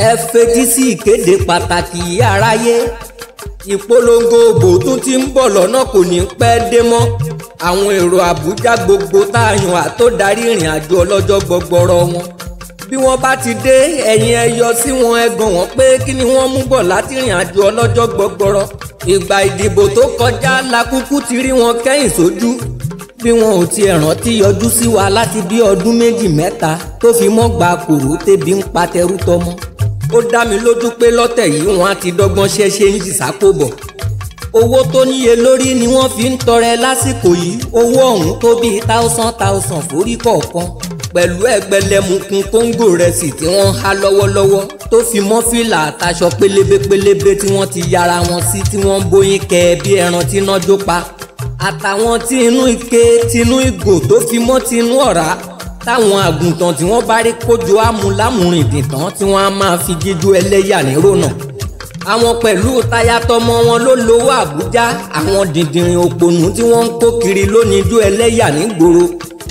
ẹ fetí sí ìkéde pàtàkì aráyé. Ìpolongo òbò tún ti ń bọ̀ lọ́nà kò ní pẹ́ dé mọ́. Àwọn èrò Àbújá gbogbo táyàn àtòdarí ìrìn àjò ọlọ́jọ́ gbọgbọrọ wọn. Bí wọ́n bá ti dé ẹ̀yin ẹ yọ sí wọn ẹ gàn wọ́n pé kí ni wọ́n mú bọ̀ láti ìrìn àjò ọlọ́jọ́ gbọgbọrọ. Ìgbà ìdìbò tó kọjá la kúkú ti rí wọn kẹ́yìn sójú. Bí wọn ò tiẹ̀ rántí yọjú sí wa láti bí ọdún méjì mẹ́ta tó fi mọ́ gba kòró tẹ́bi ń pa tẹrú tọmọ. Ó dá mi lójú pé lọ́tẹ̀ yìí wọ́n á ti dọ́gbọ́n ṣẹ́ṣe ń jì sápò bọ̀. Owó tó níye lórí ni wọ́n fi ń tọrẹ lásìkò yìí. Owó ọ̀hún tó bíi táùsàn forí kọ̀ọ̀kan pẹ̀lú ẹgbẹ̀lẹ́mùkún kóńgò rẹsì tí wọ́n há lọ́wọ́lọ́wọ́ tó fi mọ́ fìlà àtàṣọ pélébépélébé tí wọ́n ti yára wọn sí tí wọ́n ń bóyin kẹ bí ẹran tí iná jó pa. Àtàwọn tí inú ike tinú ìgò tó fi mọ́ tinú ọ̀rá táwọn àgùntàn tí wọ́n bá rí kójọ amúlámùrìndìn tán tí wọ́n á máa fi jíjó ẹlẹ́yà nírònà. Àwọn pẹ̀lú tayatọmọ wọn ló lówó Àbújá. Àwọn dìndìnrín òpònú tí wọ́n ń kó kiri lónìí jó ẹlẹ́yà nígboro.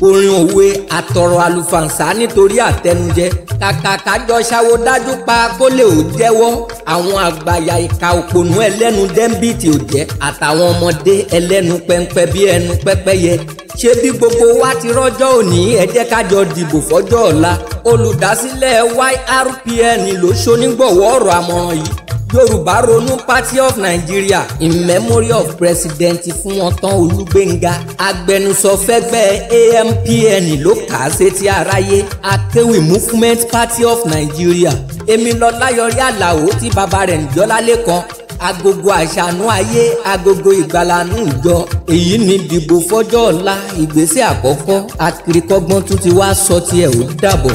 Orin òwe àtọ̀rọ̀ àlùfàǹsá nítorí àtẹnujẹ. Kàkà kájọ ṣàwo dájú pa kó lè ò jẹ́wọ́. Àwọn àgbàyà ìka òpònú ẹlẹ́nu dẹ́ńbìtì ò jẹ́ àtàwọn ọmọdé ẹlẹ́nu pẹ́ńpẹ́ bí ẹnu pẹ́pẹ́yẹ. Ṣé bí gbogbo wa ti rọ́jọ́ òní ẹ jẹ́ ká jọ dìbò fọ́jọ́ ọ̀la. Olùdásílẹ̀ YRPN ló ṣonígbọ̀wọ́ ọ̀rọ̀ àmọ̀ràn yìí. Yorùbá ronú Party of Nigeria in memory of President Fúnwọ́ntán Olúgbénga. Agbẹnusọ fẹ́gbẹ́ AMPN ló kà á sétí aráyé. Akéwì Movement Party of Nigeria. Emilọláyọrí Àlàó tí bàbá rẹ̀ ń jọ́lá lẹ́kan. Agogo àṣànú ayé, agogo ìgbàlànú ìjọ. Èyí ni dìbò fọ́jọ́ ọ̀la ìgbésẹ̀ àkọ́kọ́. Akirikọ́gbọ́n tún ti wá sọ tiẹ̀ ó dàbọ̀.